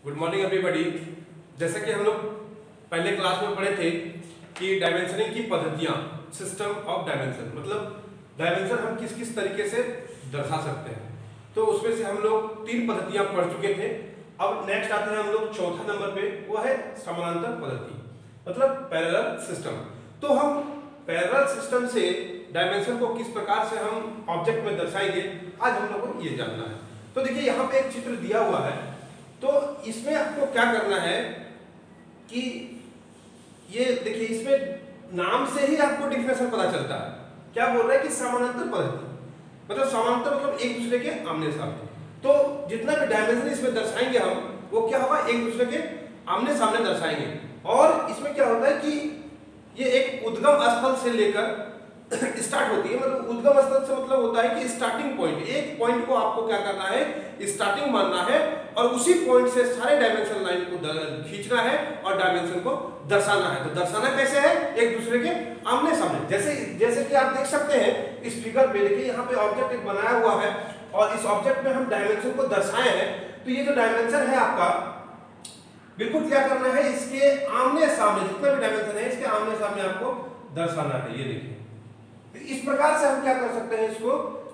Good morning everybody. जैसे कि हम लोग पहले क्लास में पढ़े थे कि डायमेंशनिंग की पद्धतियां, सिस्टम ऑफ डायमेंशन, मतलब डायमेंशन हम किस किस तरीके से दर्शा सकते हैं। तो उसमें से हम लोग 3 पद्धतियां पढ़ चुके थे। अब नेक्स्ट आते हैं हम लोग चौथा नंबर पे, वो है समानांतर पद्धति, मतलब पैरेलल सिस्टम। तो हम पैरेलल सिस्टम से डायमेंशन को किस प्रकार से हम ऑब्जेक्ट में दर्शाएंगे, आज हम लोग को ये जानना है। तो देखिए यहाँ पे एक चित्र दिया हुआ है, तो इसमें आपको क्या करना है कि ये देखिए, इसमें नाम से ही आपको डिफिनेशन पता चलता है। क्या बोल रहा है कि समानांतर पद्धति, मतलब समानांतर मतलब एक दूसरे के आमने सामने। तो जितना भी डायमेंशन इसमें दर्शाएंगे हम, वो क्या होगा, एक दूसरे के आमने सामने दर्शाएंगे। और इसमें क्या होता है कि ये एक उद्गम स्थल से लेकर स्टार्ट होती है, मतलब उद्गम स्थल से मतलब होता है कि स्टार्टिंग पॉइंट, एक पॉइंट को आपको क्या करना है, स्टार्टिंग मानना है और उसी पॉइंट से सारे डायमेंशन लाइन को खींचना है और डायमेंशन को दर्शाना है। तो दर्शाना कैसे है, एक दूसरे के आमने सामने। जैसे कि आप देख सकते हैं इस फिगर पे, देखिए यहाँ पे ऑब्जेक्ट एक बनाया हुआ है और इस ऑब्जेक्ट में हम डायमेंशन को दर्शाए हैं। तो ये जो डायमेंशन है आपका, बिल्कुल क्या करना है, इसके आमने सामने, जितना भी डायमेंशन है इसके आमने सामने आपको दर्शाना है। ये देखिए, इस प्रकार से हम क्या कर सकते हैं, इसको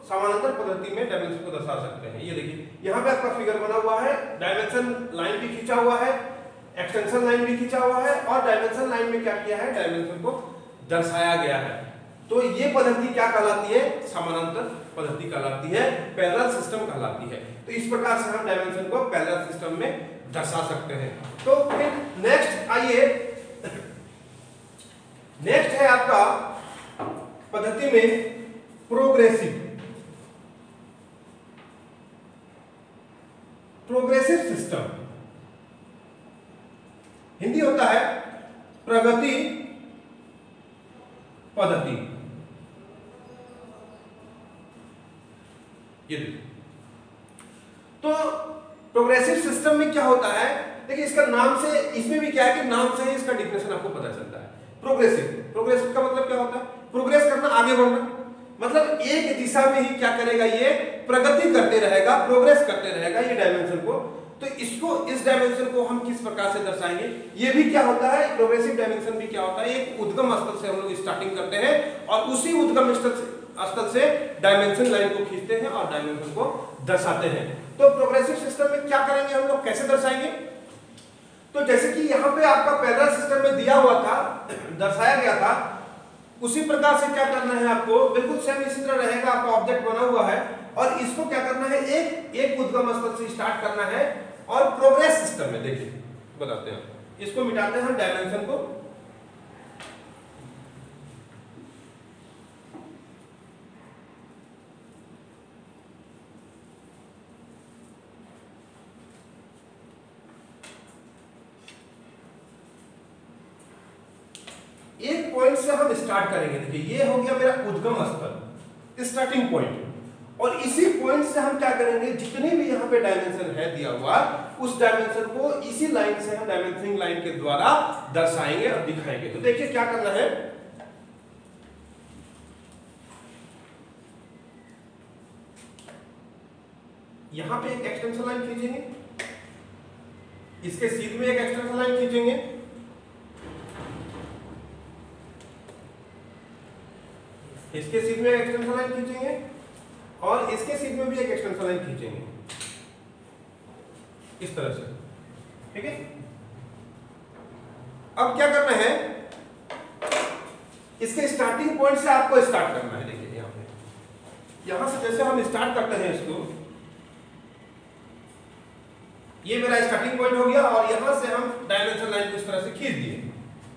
समानांतर पद्धति में डायमेंशन को दर्शा सकते हैं। ये देखिए यहाँ पे आपका फिगर बना हुआ है, डायमेंशन लाइन भी खींचा हुआ है, एक्सटेंशन लाइन भी खींचा हुआ है और डायमेंशन लाइन में क्या किया है, डायमेंशन को दर्शाया गया है। तो ये पद्धति क्या कहलाती है, समानांतर पद्धति कहलाती है, पैरेलल सिस्टम कहलाती है। तो इस प्रकार से हम डायमेंशन को पैरेलल सिस्टम में दर्शा सकते हैं। तो फिर नेक्स्ट आइए, नेक्स्ट है आपका पद्धति में प्रोग्रेसिव सिस्टम, हिंदी होता है प्रगति पद्धति। ये तो प्रोग्रेसिव सिस्टम में क्या होता है, देखिए इसका नाम से, इसमें भी क्या है कि नाम से ही इसका डिफिनेशन आपको पता चलता है। प्रोग्रेसिव का मतलब क्या होता है, प्रोग्रेस करना, आगे बढ़ना, मतलब एक दिशा में ही क्या करेगा, ये प्रगति करते रहेगा, प्रोग्रेस करते रहेगा ये डायमेंशन को। तो इसको, इस डायमेंशन को हम किस प्रकार से दर्शाएंगे, ये भी क्या होता है, प्रोग्रेसिव डायमेंशन भी क्या होता है, एक उद्गम स्थल से हम लोग स्टार्टिंग करते हैं और उसी उद्गम स्थल से डायमेंशन लाइन को खींचते हैं और डायमेंशन को दर्शाते हैं। तो प्रोग्रेसिव सिस्टम में क्या करेंगे हम लोग, कैसे दर्शाएंगे। तो जैसे कि यहाँ पे आपका पैरेलल सिस्टम में दिया हुआ था, दर्शाया गया था, उसी प्रकार से क्या करना है आपको, बिल्कुल सेम इसी तरह रहेगा। आपका ऑब्जेक्ट बना हुआ है और इसको क्या करना है, एक उद्गम स्थल से स्टार्ट करना है और प्रोग्रेस सिस्टम में देखिए बताते हैं, इसको मिटाते हैं हम डायमेंशन को, एक पॉइंट से हम स्टार्ट करेंगे। देखिए ये हो गया मेरा उद्गम स्थल, स्टार्टिंग पॉइंट, और इसी पॉइंट से हम क्या करेंगे, जितनी भी यहाँ पे डायमेंशन है दिया हुआ, उस डायमेंशन को इसी लाइन से हम डायमेंशनिंग लाइन के द्वारा दर्शाएंगे और दिखाएंगे। तो देखिए क्या करना है, यहाँ पे एक एक्सटेंशन लाइन खींचेंगे, इसके सीध में एक एक्सटेंशन लाइन खींचेंगे, इसके सीध में एक्सटेंशन लाइन खींचेंगे और इसके सीध में भी एक एक्सटेंशन लाइन खींचेंगे, इस तरह से, ठीक है। अब क्या करना है, इसके स्टार्टिंग पॉइंट से आपको स्टार्ट करना है। देखिए यहाँ पे, यहां से जैसे हम स्टार्ट करते हैं इसको, ये मेरा स्टार्टिंग पॉइंट हो गया और यहां से हम डायमेंशन लाइन को इस तरह से खींच दिए,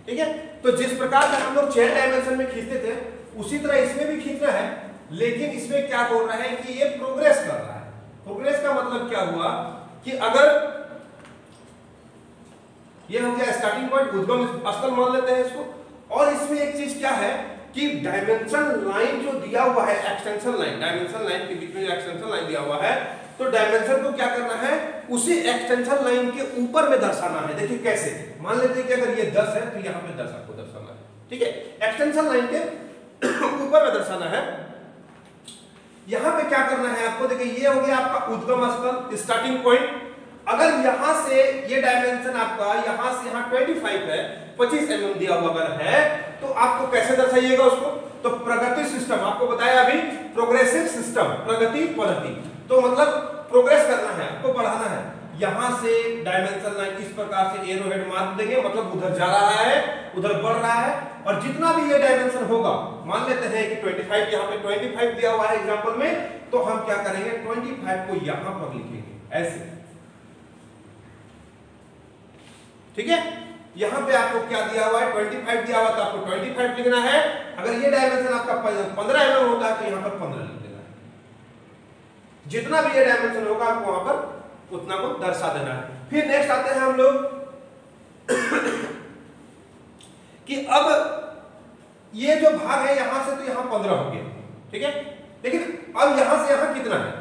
ठीक है। तो जिस प्रकार से हम लोग 6 डायमेंशन में खींचते थे, उसी तरह इसमें भी खींचना है, लेकिन इसमें क्या बोल रहा है कि ये प्रोग्रेस कर रहा है। प्रोग्रेस का मतलब क्या हुआ कि अगर ये हो गया स्टार्टिंग पॉइंट, उद्गम स्थल मान लेते हैं इसको, और इसमें एक चीज क्या है कि डायमेंशन लाइन जो दिया हुआ है, एक्सटेंशन लाइन, डायमेंशन लाइन के बीच में जो एक्सटेंशन लाइन दिया हुआ है, तो डायमेंशन को क्या करना है, उसी एक्सटेंशन लाइन के ऊपर में दर्शाना है। देखिए कैसे, मान लेते हैं कि अगर ये 10 है तो यहाँ पे 10 आपको दर्शाना है, ठीक है, एक्सटेंशन लाइन के ऊपर में दर्शाना है। यहाँ पे क्या करना है आपको, देखिए ये हो गया आपका उद्गम स्थल, स्टार्टिंग पॉइंट, अगर यहां से ये डायमेंशन आपका यहां से यहां 25 है, 25 mm दिया हुआ अगर है, तो आपको कैसे दर्शाइएगा उसको? तो प्रगति सिस्टम, आपको बताया अभी प्रोग्रेसिव सिस्टम, प्रगति पद्धति। तो मतलब प्रोग्रेस करना है, आपको बढ़ाना है। यहां से डायमेंशन लाइन इस प्रकार से एरो हेड मार्क देंगे, मतलब उधर जा रहा है, उधर बढ़ रहा है। और जितना भी ये डायमेंशन होगा, मान लेते हैं कि 25 यहाँ पे 25 दिया हुआ है एग्जांपल में, तो हम क्या करेंगे 25 को यहां पर लिखेंगे ऐसे, ठीक है। यहां पे आपको क्या दिया हुआ है 25 दिया हुआ, तो आपको 25 लिखना है। अगर ये डायमेंशन आपका 15 mm होता है तो यहां पर 15 लिख देना है। जितना भी ये डायमेंशन होगा आपको वहां पर उतना को दर्शा देना है। फिर नेक्स्ट आते हैं हम लोग कि अब ये जो भाग है यहां से तो यहां 15 हो गया, ठीक है। लेकिन अब यहां से यहां कितना है,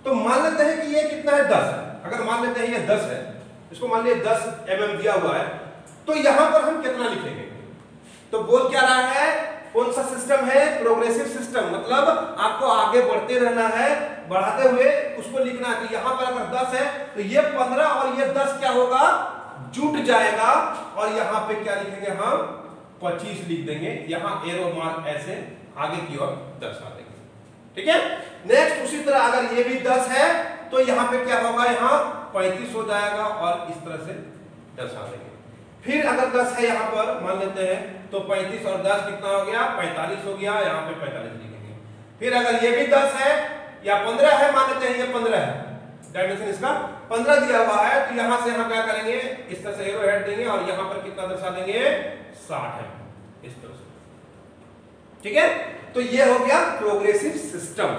तो मान लेते हैं कि ये कितना है 10 है। अगर मान लेते हैं ये 10 है, इसको मान लिया 10 mm दिया हुआ है, तो यहां पर हम कितना लिखेंगे? तो बोल क्या रहा है, कौन सा सिस्टम है? प्रोग्रेसिव सिस्टम, मतलब आपको आगे बढ़ते रहना है, बढ़ाते हुए उसको लिखना है। तो यहां पर अगर 10 है तो ये 15 और ये 10 क्या होगा, जुट जाएगा, और यहां पे क्या लिखेंगे हम 25 लिख देंगे। यहां एरो मार्क ऐसे आगे की ओर दर्शा देंगे, ठीक है। नेक्स्ट उसी तरह अगर ये भी 10 है तो यहां पे क्या होगा, यहां 35 हो जाएगा और इस तरह से दर्शा देंगे। फिर अगर 10 है यहां पर मान लेते हैं, तो 35 और 10 कितना हो गया, 45 हो गया, यहां पे 45 लिखेंगे। फिर अगर ये भी 10 है या 15 है, मान लेते हैं ये 15 है, डायमेंशन इसका 15 दिया हुआ है, तो यहां से यहां क्या करेंगे, इस तरह से एरो हेड देंगे और यहां पर कितना दर्शा देंगे 60 है, इस तरह से, ठीक है। तो ये हो गया प्रोग्रेसिव सिस्टम,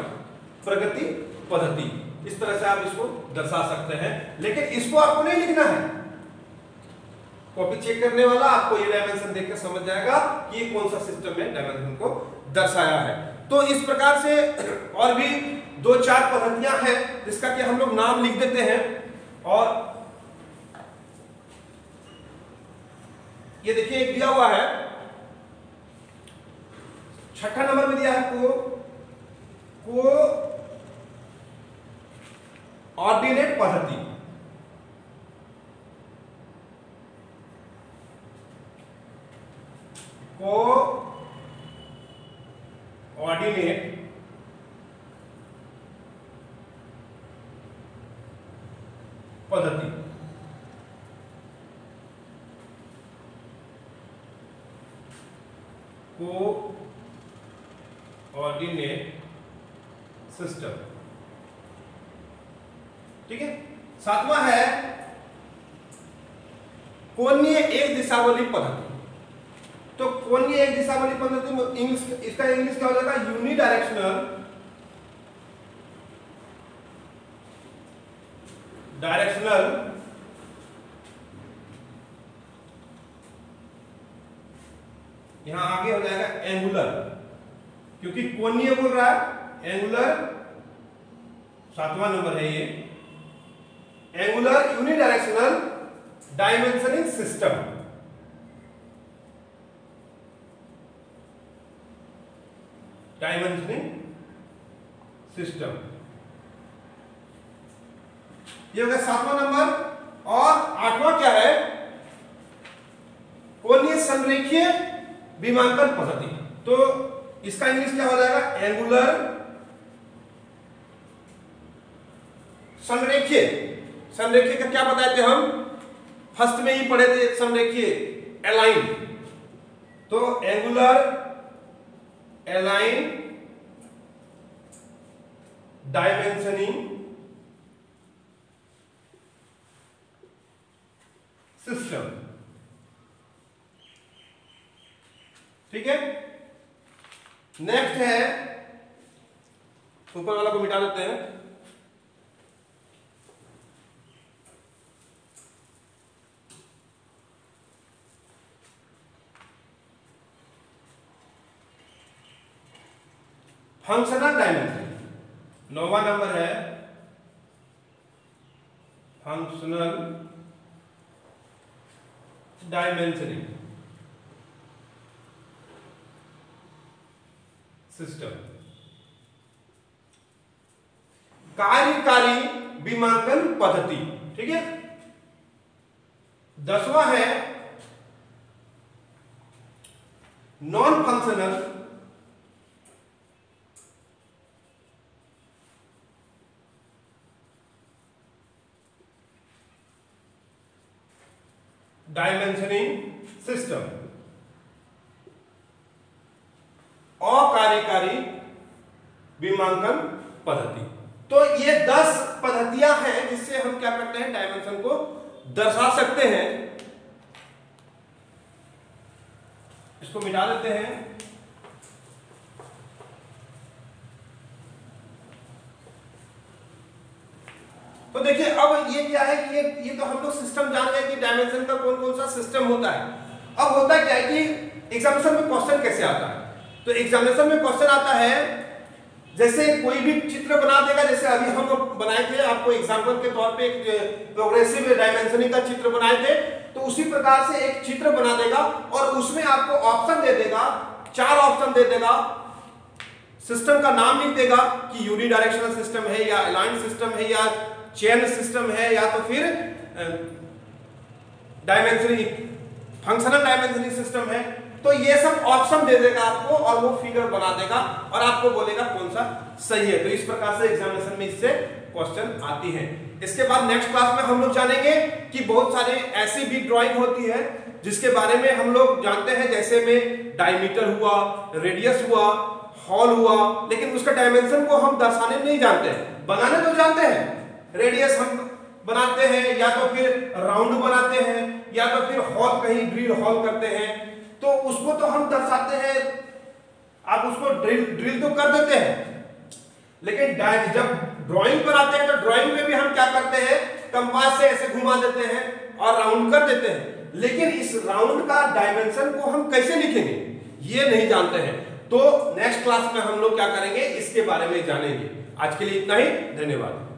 प्रगति पद्धति। इस तरह से आप इसको दर्शा सकते हैं, लेकिन इसको आपको नहीं लिखना है। कॉपी चेक करने वाला आपको ये डायमेंशन देखकर समझ जाएगा कि ये कौन सा सिस्टम में डायमेंशन को दर्शाया है। तो इस प्रकार से और भी 2-4 पद्धतियां हैं जिसका कि हम लोग नाम लिख देते हैं। और ये देखिए एक दिया हुआ है, 6ठा नंबर में दिया है को ऑर्डिनेट पद्धति। को ऑर्डिनेट पद्धति, को ऑर्डिनेट सिस्टम, ठीक है। 7वां है कोणीय एक दिशावली पद्धति। तो कोणीय एक दिशावली पद्धति में इंग्लिश, इसका इंग्लिश क्या हो जाएगा, यूनिडायरेक्शनल यहां आगे हो जाएगा एंगुलर, क्योंकि कोणीय बोल रहा है, एंगुलर 7वां नंबर है ये, angular unidirectional dimensioning system. Dimensioning system, ये हो गया 7वां नंबर। और 8वां क्या है, कोणीय संरेखीय विमांकन पद्धति। तो इसका इंग्लिश क्या हो जाएगा, एंगुलर संरेखीय। संरेखीय का क्या बताए थे हम, फर्स्ट में ही पढ़े थे संरेखीय, एलाइन। तो एंगुलर एलाइन डायमेंशनिंग सिस्टम, ठीक है। नेक्स्ट है, ऊपर वाला को मिटा देते हैं, फंक्शनल डायमेंशन। 9वां नंबर है फंक्शनल डायमेंशनिंग सिस्टम, कार्यकारी विमांकन पद्धति। ठीक है। 10वां है नॉन फंक्शनल डायमेंशनिंग सिस्टम, अकार्यकारी विमांकन पद्धति। तो ये 10 पद्धतियां हैं जिससे हम क्या करते हैं, डायमेंशन को दर्शा सकते हैं। इसको मिटा देते हैं। तो देखिए अब ये क्या है कि ये तो हम लोग सिस्टम जान गए कि डायमेंशन का कौन कौन सा सिस्टम होता है। अब होता क्या है कि एग्जामिनेशन में क्वेश्चन कैसे आता है, तो एग्जामिनेशन में क्वेश्चन आता है जैसे कोई भी चित्र बना देगा, जैसे अभी हम लोग बनाए थे, आपको एग्जांपल के तौर पे एक प्रोग्रेसिव डायमेंशनिंग का चित्र बनाए थे, तो उसी प्रकार से एक चित्र बना देगा और उसमें आपको ऑप्शन दे देगा, 4 ऑप्शन दे देगा, सिस्टम का नाम लिख देगा कि यूनिडायरेक्शनल सिस्टम है या अलाइंड सिस्टम है या चेन सिस्टम है या तो फिर डायमेंशनिंग फंक्शनल डायमेंशनिंग सिस्टम है। तो ये सब ऑप्शन दे देगा आपको और वो फिगर बना देगा और आपको बोलेगा कौन सा सही है। तो इस प्रकार से एग्जामिनेशन में इससे क्वेश्चन आती है। इसके बाद नेक्स्ट क्लास में हम लोग जानेंगे कि बहुत सारे ऐसी भी ड्राइंग होती है जिसके बारे में हम लोग जानते हैं, जैसे में डायमीटर हुआ, रेडियस हुआ, हॉल हुआ, लेकिन उसका डायमेंशन को हम दर्शाने नहीं जानते हैं। बनाने तो जानते हैं, रेडियस हम बनाते हैं या तो फिर राउंड बनाते हैं या तो फिर हॉल कहीं ड्रिल हॉल करते हैं, तो उसको तो हम दर्शाते हैं, आप उसको ड्रिल तो कर देते हैं, लेकिन जब ड्राइंग बनाते हैं तो ड्राइंग में भी हम क्या करते हैं, कंपास से ऐसे घुमा देते हैं और राउंड कर देते हैं, लेकिन इस राउंड का डायमेंशन को हम कैसे लिखेंगे ये नहीं जानते हैं। तो नेक्स्ट क्लास में हम लोग क्या करेंगे, इसके बारे में जानेंगे। आज के लिए इतना ही, धन्यवाद।